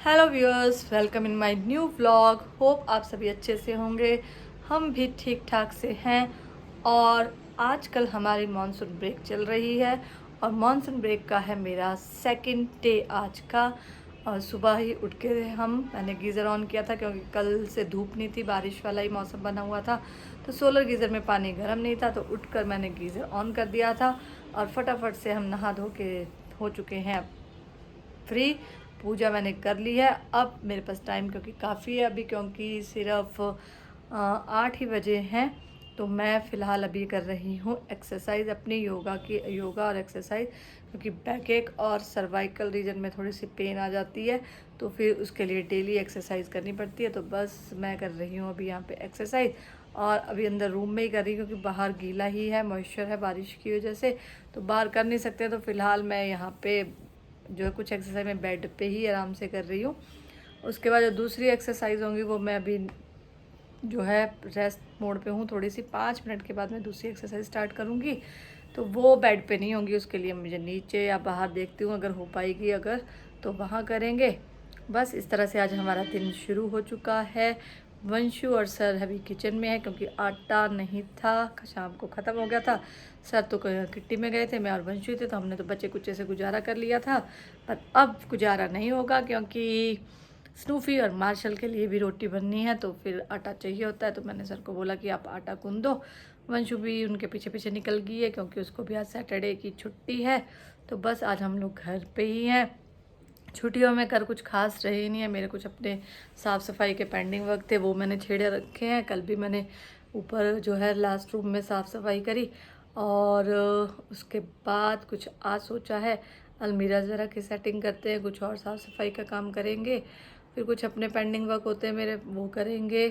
Hello viewers, welcome in my new vlog. Hope आप सभी अच्छे से होंगे। हम भी ठीक ठाक से हैं। और आजकल हमारी मॉनसून ब्रेक चल रही है और मॉनसून ब्रेक का है मेरा सेकंड डे आज का। और सुबह ही उठ के मैंने गीज़र ऑन किया था क्योंकि कल से धूप नहीं थी, बारिश वाला ही मौसम बना हुआ था, तो सोलर गीज़र में पानी गर्म नहीं था, तो उठकर मैंने गीज़र ऑन कर दिया था। और फटाफट से हम नहा धो के हो चुके हैं फ्री। पूजा मैंने कर ली है। अब मेरे पास टाइम क्योंकि काफ़ी है अभी, क्योंकि सिर्फ 8 ही बजे हैं। तो मैं फ़िलहाल अभी कर रही हूँ एक्सरसाइज अपनी योगा और एक्सरसाइज, क्योंकि बैक और सर्वाइकल रीजन में थोड़ी सी पेन आ जाती है, तो फिर उसके लिए डेली एक्सरसाइज करनी पड़ती है। तो बस मैं कर रही हूँ अभी यहाँ पे एक्सरसाइज। और अभी अंदर रूम में ही कर रही हूँ क्योंकि बाहर गीला ही है, मॉइस्चर है बारिश की वजह से, तो बाहर कर नहीं सकते। तो फ़िलहाल मैं यहाँ पे जो है कुछ एक्सरसाइज मैं बेड पे ही आराम से कर रही हूँ। उसके बाद जो दूसरी एक्सरसाइज होंगी वो मैं अभी जो है रेस्ट मोड पे हूँ, थोड़ी सी 5 मिनट के बाद मैं दूसरी एक्सरसाइज स्टार्ट करूँगी। तो वो बेड पे नहीं होंगी, उसके लिए मुझे नीचे या बाहर देखती हूँ, अगर हो पाएगी अगर तो वहाँ करेंगे। बस इस तरह से आज हमारा दिन शुरू हो चुका है। वंशु और सर अभी किचन में है क्योंकि आटा नहीं था, शाम को ख़त्म हो गया था। सर तो किट्टी में गए थे, मैं और वंशु थे, तो हमने तो बच्चे कुच्चे से गुजारा कर लिया था। पर अब गुजारा नहीं होगा क्योंकि स्नूफी और मार्शल के लिए भी रोटी बननी है, तो फिर आटा चाहिए होता है। तो मैंने सर को बोला कि आप आटा गूंद दो। वंशु भी उनके पीछे पीछे निकल गई है क्योंकि उसको भी आज सैटरडे की छुट्टी है। तो बस आज हम लोग घर पे ही हैं। छुट्टियों में कर कुछ खास रहे ही नहीं है। मेरे कुछ अपने साफ़ सफाई के पेंडिंग वर्क थे, वो मैंने छेड़े रखे हैं। कल भी मैंने ऊपर जो है लास्ट रूम में साफ़ सफाई करी। और उसके बाद कुछ आज सोचा है अलमीरा ज़रा की सेटिंग करते हैं, कुछ और साफ़ सफाई का काम करेंगे। फिर कुछ अपने पेंडिंग वर्क होते हैं मेरे, वो करेंगे।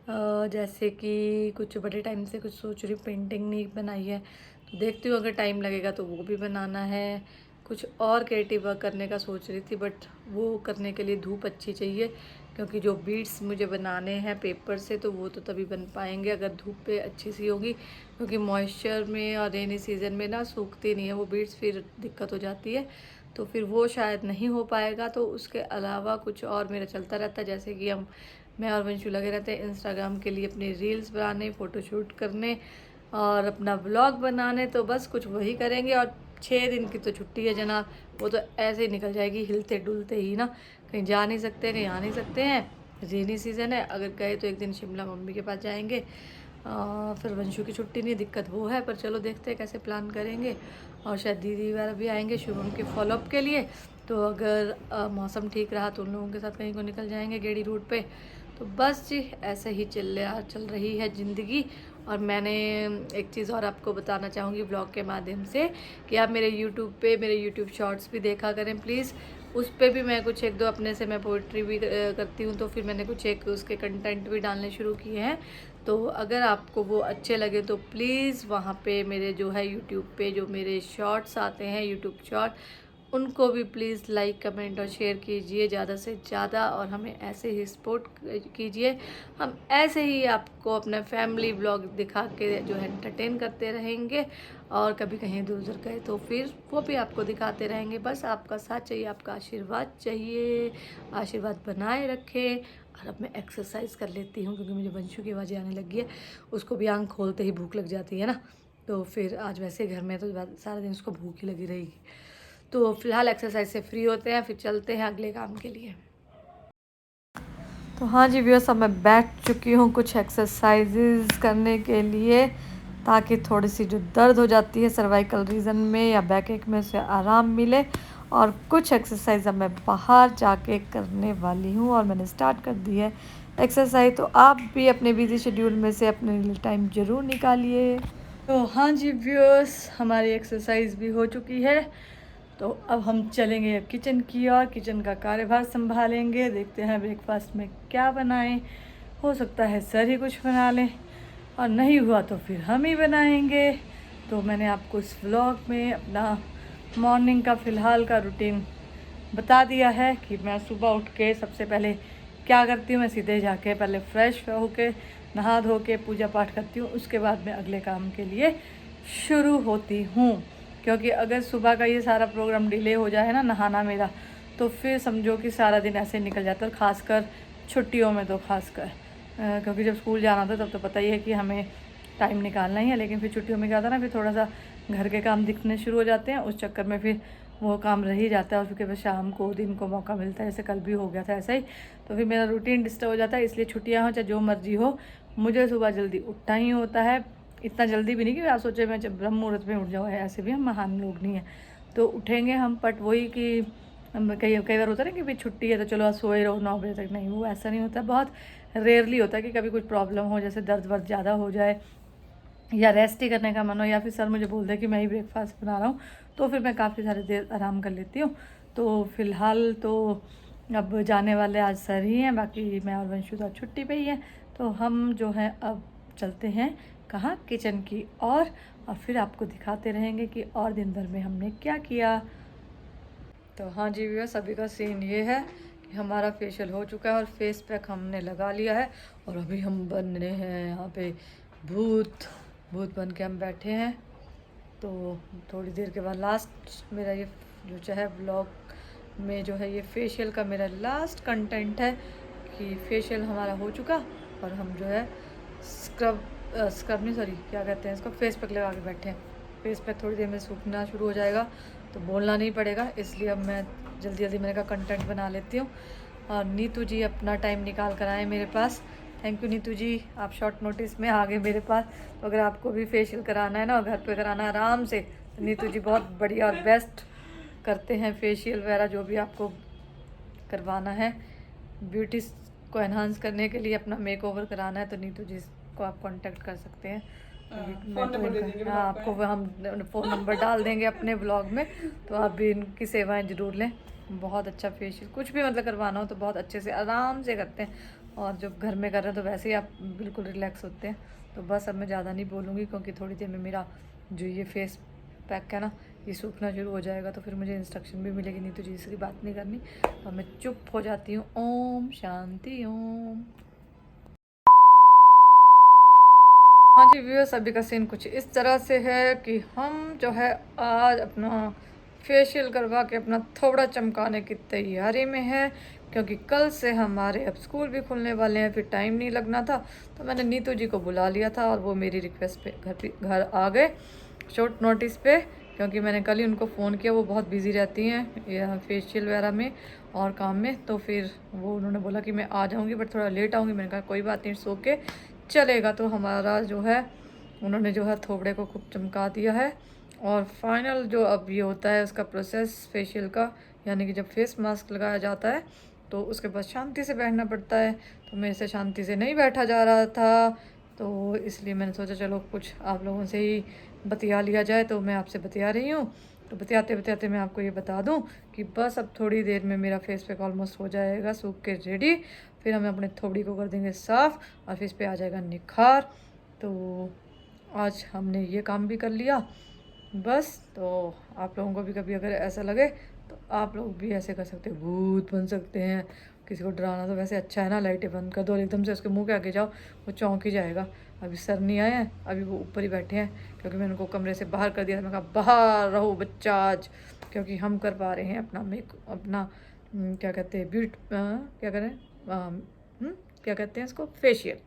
जैसे कि कुछ बड़े टाइम से कुछ सोच रही, पेंटिंग नहीं बनाई है, तो देखती हूँ अगर टाइम लगेगा तो वो भी बनाना है। कुछ और क्रिएटिव वर्क करने का सोच रही थी, बट वो करने के लिए धूप अच्छी चाहिए, क्योंकि जो बीड्स मुझे बनाने हैं पेपर से, तो वो तो तभी बन पाएंगे अगर धूप पे अच्छी सी होगी, क्योंकि मॉइस्चर में और रेनी सीज़न में ना सूखती नहीं है वो बीड्स, फिर दिक्कत हो जाती है। तो फिर वो शायद नहीं हो पाएगा। तो उसके अलावा कुछ और मेरा चलता रहता है, जैसे कि मैं और वंशु लगे रहते हैं इंस्टाग्राम के लिए अपनी रील्स बनाने, फ़ोटोशूट करने और अपना व्लॉग बनाने। तो बस कुछ वही करेंगे। और 6 दिन की तो छुट्टी है जनाब, वो तो ऐसे ही निकल जाएगी हिलते डुलते ही ना। कहीं जा नहीं सकते, कहीं आ नहीं सकते हैं, रेनी सीज़न है। अगर गए तो एक दिन शिमला मम्मी के पास जाएंगे। फिर वंशु की छुट्टी नहीं, दिक्कत वो है, पर चलो देखते हैं कैसे प्लान करेंगे। और शायद दीदी वगैरह भी आएंगे शुभम के फॉलोअप के लिए। तो अगर मौसम ठीक रहा तो उन लोगों के साथ कहीं को निकल जाएंगे गेड़ी रूट पे। तो बस जी ऐसे ही चल रही है ज़िंदगी। और मैंने एक चीज़ और आपको बताना चाहूँगी ब्लॉग के माध्यम से, कि आप मेरे यूट्यूब शॉर्ट्स भी देखा करें प्लीज़। उस पर भी मैं कुछ एक दो अपने से मैं पोइट्री भी करती हूँ, तो फिर मैंने कुछ एक उसके कंटेंट भी डालने शुरू किए हैं। तो अगर आपको वो अच्छे लगे तो प्लीज़ वहाँ पे मेरे जो है यूट्यूब पे जो मेरे शॉर्ट्स आते हैं, यूट्यूब शॉर्ट, उनको भी प्लीज़ लाइक कमेंट और शेयर कीजिए ज़्यादा से ज़्यादा। और हमें ऐसे ही सपोर्ट कीजिए। हम ऐसे ही आपको अपना फैमिली व्लॉग दिखा के जो है एंटरटेन करते रहेंगे। और कभी कहीं इधर उधर गए तो फिर वो भी आपको दिखाते रहेंगे। बस आपका साथ चाहिए, आपका आशीर्वाद चाहिए। आशीर्वाद बनाए रखें। और अब मैं एक्सरसाइज कर लेती हूँ क्योंकि मुझे वंशु की आवाज़ें आने लगी है। उसको भी आँख खोलते ही भूख लग जाती है ना, तो फिर आज वैसे घर में तो सारा दिन उसको भूख ही लगी रहेगी। तो फ़िलहाल एक्सरसाइज से फ्री होते हैं, फिर चलते हैं अगले काम के लिए। तो हाँ जी व्यूअर्स, अब मैं बैठ चुकी हूँ कुछ एक्सरसाइजेज करने के लिए, ताकि थोड़ी सी जो दर्द हो जाती है सर्वाइकल रीजन में या बैक एक में, उसे आराम मिले। और कुछ एक्सरसाइज अब मैं बाहर जाके करने वाली हूँ और मैंने स्टार्ट कर दी है एक्सरसाइज। तो आप भी अपने बिजी शेड्यूल में से अपने लिए टाइम ज़रूर निकालिए। तो हाँ जी व्यूअर्स, हमारी एक्सरसाइज भी हो चुकी है। तो अब हम चलेंगे किचन की ओर, किचन का कार्यभार संभालेंगे। देखते हैं ब्रेकफास्ट में क्या बनाएं। हो सकता है सर ही कुछ बना लें, और नहीं हुआ तो फिर हम ही बनाएंगे। तो मैंने आपको इस व्लॉग में अपना मॉर्निंग का फ़िलहाल का रूटीन बता दिया है कि मैं सुबह उठ के सबसे पहले क्या करती हूँ। मैं सीधे जाके पहले फ्रेश होके नहा धो के पूजा पाठ करती हूँ, उसके बाद मैं अगले काम के लिए शुरू होती हूँ। क्योंकि अगर सुबह का ये सारा प्रोग्राम डिले हो जाए ना, नहाना मेरा, तो फिर समझो कि सारा दिन ऐसे निकल जाता है, और ख़ासकर छुट्टियों में तो ख़ासकर क्योंकि जब स्कूल जाना था तब तो पता ही है कि हमें टाइम निकालना ही है, लेकिन फिर छुट्टियों में क्या होता है ना, फिर थोड़ा सा घर के काम दिखने शुरू हो जाते हैं, उस चक्कर में फिर वो काम रह ही जाता है, और फिर शाम को दिन को मौका मिलता है, जैसे कल भी हो गया था ऐसा ही। तो फिर मेरा रूटीन डिस्टर्ब हो जाता है, इसलिए छुट्टियाँ हो चाहे जो मर्जी हो, मुझे सुबह जल्दी उठना ही होता है। इतना जल्दी भी नहीं कि आप सोचे मैं जब ब्रह्म मुहूर्त में उठ जाऊँ, ऐसे भी हम महान लोग नहीं हैं, तो उठेंगे हम। बट वही कि कई कई बार होता है ना कि भाई छुट्टी है तो चलो आज सोए रहो 9 बजे तक, नहीं वो ऐसा नहीं होता। बहुत रेयरली होता है कि कभी कुछ प्रॉब्लम हो, जैसे दर्द वर्द ज़्यादा हो जाए या रेस्ट ही करने का मन हो, या फिर सर मुझे बोल दे कि मैं ही ब्रेकफास्ट बना रहा हूँ, तो फिर मैं काफ़ी सारी देर आराम कर लेती हूँ। तो फ़िलहाल तो अब जाने वाले आज सर ही हैं, बाकी मैं और वंशु तो छुट्टी पे ही है। तो हम जो है अब चलते हैं कहाँ, किचन की और फिर आपको दिखाते रहेंगे कि और दिन भर में हमने क्या किया। तो हाँ जी भैया, सभी का सीन ये है कि हमारा फेशियल हो चुका है और फेस पैक हमने लगा लिया है, और अभी हम बन रहे हैं यहाँ पे भूत भूत बन के हम बैठे हैं। तो थोड़ी देर के बाद लास्ट मेरा ये जो चाहे ब्लॉग में जो है ये फेशियल का मेरा लास्ट कंटेंट है कि फेशियल हमारा हो चुका, और हम जो है स्क्रब नहीं सॉरी क्या कहते हैं इसको, फेस पैक लगा के बैठे हैं। फेस पैक थोड़ी देर में सूखना शुरू हो जाएगा तो बोलना नहीं पड़ेगा, इसलिए अब मैं जल्दी जल्दी मैंने कहा कंटेंट बना लेती हूँ। और नीतू जी अपना टाइम निकाल कर आए मेरे पास, थैंक यू नीतू जी, आप शॉर्ट नोटिस में आ गए मेरे पास। तो अगर आपको भी फेशियल कराना है ना और घर पे कराना है आराम से, तो नीतू जी बहुत बढ़िया और बेस्ट करते हैं फेशियल वगैरह जो भी आपको करवाना है। ब्यूटी को एनहांस करने के लिए अपना मेकओवर कराना है तो नीतू जी को आप कांटेक्ट कर सकते हैं। हाँ आपको हम फ़ोन नंबर डाल देंगे अपने ब्लॉग में, तो आप भी इनकी सेवाएं ज़रूर लें। बहुत अच्छा फेशियल कुछ भी मतलब करवाना हो तो बहुत अच्छे से आराम से करते हैं, और जब घर में कर रहे हैं तो वैसे ही आप बिल्कुल रिलैक्स होते हैं। तो बस अब मैं ज़्यादा नहीं बोलूँगी क्योंकि थोड़ी देर में मेरा जो ये फेस पैक है ना ये सूखना शुरू हो जाएगा, तो फिर मुझे इंस्ट्रक्शन भी मिलेगी, नहीं तो जी इसकी बात नहीं करनी, और मैं चुप हो जाती हूँ। ओम शांति ओम। हाँ जी व्यूअर्स, अभी का सीन कुछ इस तरह से है कि हम जो है आज अपना फेशियल करवा के अपना थोड़ा चमकाने की तैयारी में है, क्योंकि कल से हमारे अब स्कूल भी खुलने वाले हैं, फिर टाइम नहीं लगना था। तो मैंने नीतू जी को बुला लिया था और वो मेरी रिक्वेस्ट पे घर आ गए शॉर्ट नोटिस पे, क्योंकि मैंने कल ही उनको फ़ोन किया, वो बहुत बिज़ी रहती हैं यह फेशियल वगैरह में और काम में। तो फिर वो उन्होंने बोला कि मैं आ जाऊँगी बट थोड़ा लेट आऊँगी। मैंने कहा कोई बात नहीं, सो के चलेगा। तो हमारा जो है उन्होंने जो है थोबड़े को खूब चमका दिया है, और फाइनल जो अब ये होता है उसका प्रोसेस फेशियल का, यानी कि जब फेस मास्क लगाया जाता है तो उसके बाद शांति से बैठना पड़ता है। तो मेरे से शांति से नहीं बैठा जा रहा था, तो इसलिए मैंने सोचा चलो कुछ आप लोगों से ही बतिया लिया जाए। तो मैं आपसे बतिया रही हूँ। तो बतियाते बतियाते मैं आपको ये बता दूँ कि बस अब थोड़ी देर में मेरा फेस पैक ऑलमोस्ट हो जाएगा सूख के रेडी। फिर हमें अपने थोड़ी को कर देंगे साफ़ और फेस पे आ जाएगा निखार। तो आज हमने ये काम भी कर लिया बस। तो आप लोगों को भी कभी अगर ऐसा लगे तो आप लोग भी ऐसे कर सकते हैं, भूत बन सकते हैं। किसी को डराना तो वैसे अच्छा है ना, लाइटें बंद कर दो और एकदम से उसके मुंह के आगे जाओ, वो चौंक ही जाएगा। अभी सर नहीं आए हैं, अभी वो ऊपर ही बैठे हैं, क्योंकि मैंने उनको कमरे से बाहर कर दिया था। मैं कहा बाहर रहो बच्चा आज, क्योंकि हम कर पा रहे हैं अपना क्या कहते हैं क्या करें क्या कहते हैं इसको, फेशियल।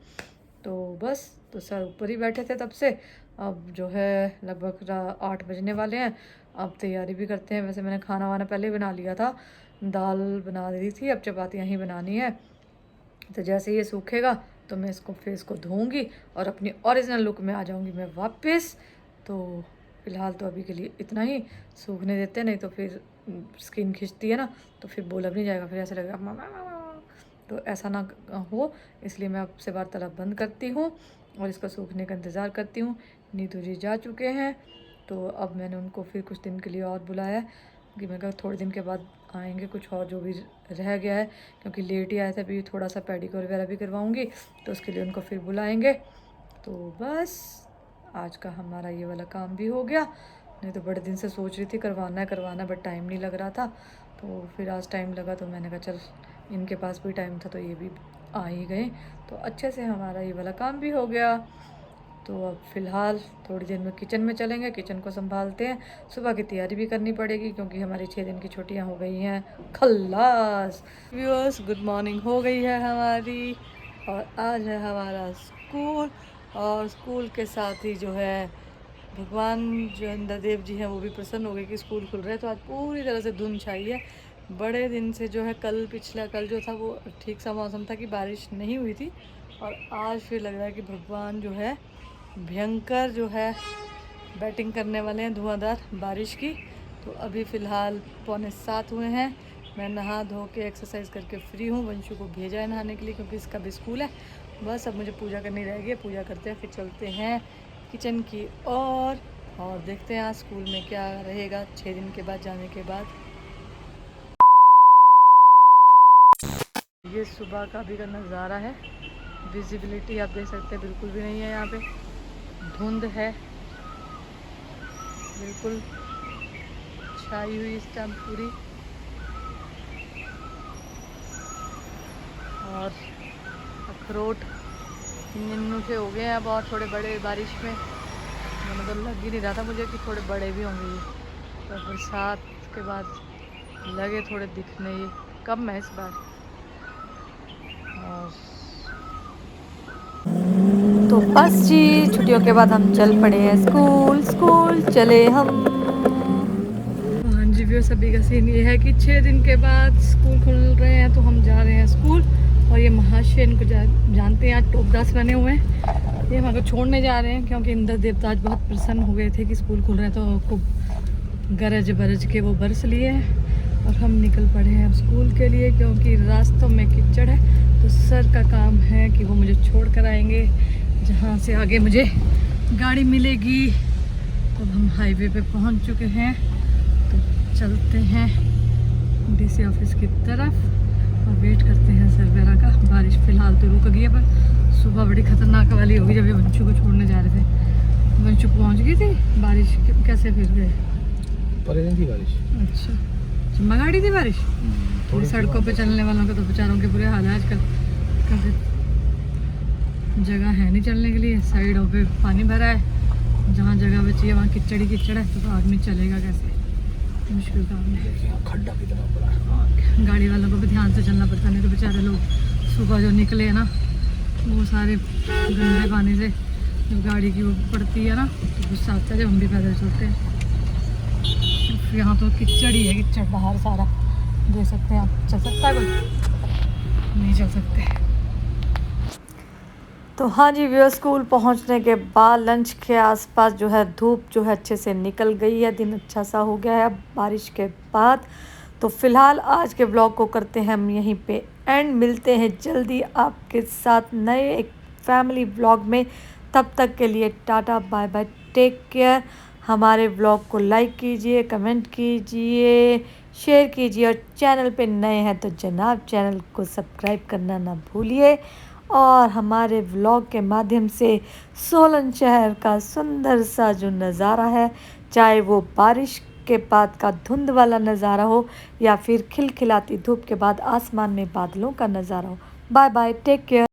तो बस तो सर ऊपर ही बैठे थे तब से। अब जो है लगभग 8 बजने वाले हैं, अब तैयारी भी करते हैं। वैसे मैंने खाना वाना पहले ही बना लिया था, दाल बना दी थी, अब चपातियाँ ही बनानी है। तो जैसे ये सूखेगा तो मैं इसको फेस को धोऊंगी और अपनी ओरिजिनल लुक में आ जाऊंगी मैं वापस। तो फ़िलहाल तो अभी के लिए इतना ही, सूखने देते हैं, नहीं तो फिर स्किन खिंचती है ना, तो फिर बोला भी नहीं जाएगा, फिर ऐसा लगेगा मामा। तो ऐसा ना हो, इसलिए मैं आपसे वार्तालाप बंद करती हूँ और इसका सूखने का इंतज़ार करती हूँ। नीतू जी जा चुके हैं, तो अब मैंने उनको फिर कुछ दिन के लिए और बुलाया कि मैं कहा थोड़े दिन के बाद आएंगे, कुछ और जो भी रह गया है, क्योंकि लेट ही आया था, अभी थोड़ा सा पेडिक्योर वगैरह भी करवाऊँगी, तो उसके लिए उनको फिर बुलाएंगे। तो बस आज का हमारा ये वाला काम भी हो गया। नहीं तो बड़े दिन से सोच रही थी करवाना है बट टाइम नहीं लग रहा था। तो फिर आज टाइम लगा, तो मैंने कहा चल इनके पास भी टाइम था तो ये भी आ ही गए, तो अच्छे से हमारा ये वाला काम भी हो गया। तो अब फ़िलहाल थोड़ी देर में किचन में चलेंगे, किचन को संभालते हैं। सुबह की तैयारी भी करनी पड़ेगी क्योंकि हमारी 6 दिन की छुट्टियां हो गई हैं। खल्लास व्यूअर्स, गुड मॉर्निंग हो गई है हमारी और आज है हमारा स्कूल। और स्कूल के साथ ही जो है भगवान जो इंद्रदेव जी हैं वो भी प्रसन्न हो गए कि स्कूल खुल रहे हैं। तो आज पूरी तरह से धुंध छाई है। बड़े दिन से जो है पिछला कल जो था वो ठीक सा मौसम था कि बारिश नहीं हुई थी, और आज फिर लग रहा है कि भगवान जो है भयंकर जो है बैटिंग करने वाले हैं, धुआंधार बारिश की। तो अभी फ़िलहाल 6:45 हुए हैं। मैं नहा धो के एक्सरसाइज करके फ्री हूँ। वंशु को भेजा है नहाने के लिए क्योंकि इसका भी स्कूल है। बस अब मुझे पूजा करनी रहेगी, पूजा करते हैं फिर चलते हैं किचन की और देखते हैं आज स्कूल में क्या रहेगा 6 दिन के बाद जाने के बाद। ये सुबह का अभी का नज़ारा है। विजिबिलिटी आप देख सकते हैं बिल्कुल भी नहीं है, यहाँ पे धुंध है बिल्कुल छाई हुई इस टाइम पूरी। और अखरोट निन्नू से हो गए हैं अब, और थोड़े बड़े बारिश में मतलब लग ही नहीं रहा था मुझे कि थोड़े बड़े भी होंगे ये। तो बरसात के बाद लगे थोड़े दिखने, ये कम है इस बार। और तो बस जी छुट्टियों के बाद हम चल पड़े हैं स्कूल चले हम। हाँ जी व्यू, सभी का सीन ये है कि 6 दिन के बाद स्कूल खुल रहे हैं तो हम जा रहे हैं स्कूल। और ये महाशय इनको जानते हैं, आज टोपदास बने हुए हैं। ये हमारे को छोड़ने जा रहे हैं क्योंकि इंद्र देवता आज बहुत प्रसन्न हो गए थे कि स्कूल खुल रहे हैं, तो खूब गरज बरज के वो बरस लिए हैं। और हम निकल पड़े हैं अब स्कूल के लिए क्योंकि रास्तों में कीचड़ है। तो सर का काम है कि वो मुझे छोड़ कर आएंगे, जहाँ से आगे मुझे गाड़ी मिलेगी। तो हम हाईवे पे पहुँच चुके हैं, तो चलते हैं डीसी ऑफिस की तरफ और वेट करते हैं सरवेरा का। बारिश फ़िलहाल तो रुक गई है, पर सुबह बड़ी ख़तरनाक वाली होगी जब ये वंशु को छोड़ने जा रहे थे। वंशु पहुँच गई थी, बारिश कैसे फिर गए? थी बारिश। अच्छा, चम्मा गाड़ी थी बारिश। सड़कों पे चलने वालों के तो बेचारों के बुरे हाल है आजकल, कभी जगह है नहीं चलने के लिए। साइडों पे पानी भरा है, जहाँ जगह बची है वहाँ कीचड़ ही कीचड़ है। तो आदमी चलेगा कैसे, मुश्किल काम है। खड्डा कितना बड़ा है। गाड़ी वालों को भी ध्यान से चलना पड़ता, नहीं तो बेचारे लोग सुबह जो निकले हैं ना, वो सारे गंदे पानी से जब गाड़ी की वो पड़ती है ना तो गुस्सा आता है जब हम भी पैदल चलते हैं। यहाँ तो कीचड़ ही है, कीचड़ बाहर सारा दे सकते हैं आप। चल सकता है कोई? नहीं चल सकते। तो हाँ जी व्यू, स्कूल पहुँचने के बाद लंच के आसपास जो है धूप जो है अच्छे से निकल गई है, दिन अच्छा सा हो गया है बारिश के बाद। तो फ़िलहाल आज के ब्लॉग को करते हैं हम यहीं पे एंड। मिलते हैं जल्दी आपके साथ नए एक फैमिली ब्लॉग में। तब तक के लिए tata bye bye, take care. हमारे ब्लॉग को लाइक कीजिए, कमेंट कीजिए, शेयर कीजिए और चैनल पे नए हैं तो जनाब चैनल को सब्सक्राइब करना ना भूलिए। और हमारे व्लॉग के माध्यम से सोलन शहर का सुंदर सा जो नज़ारा है, चाहे वो बारिश के बाद का धुंध वाला नज़ारा हो या फिर खिलखिलाती धूप के बाद आसमान में बादलों का नज़ारा हो। Bye bye, take care.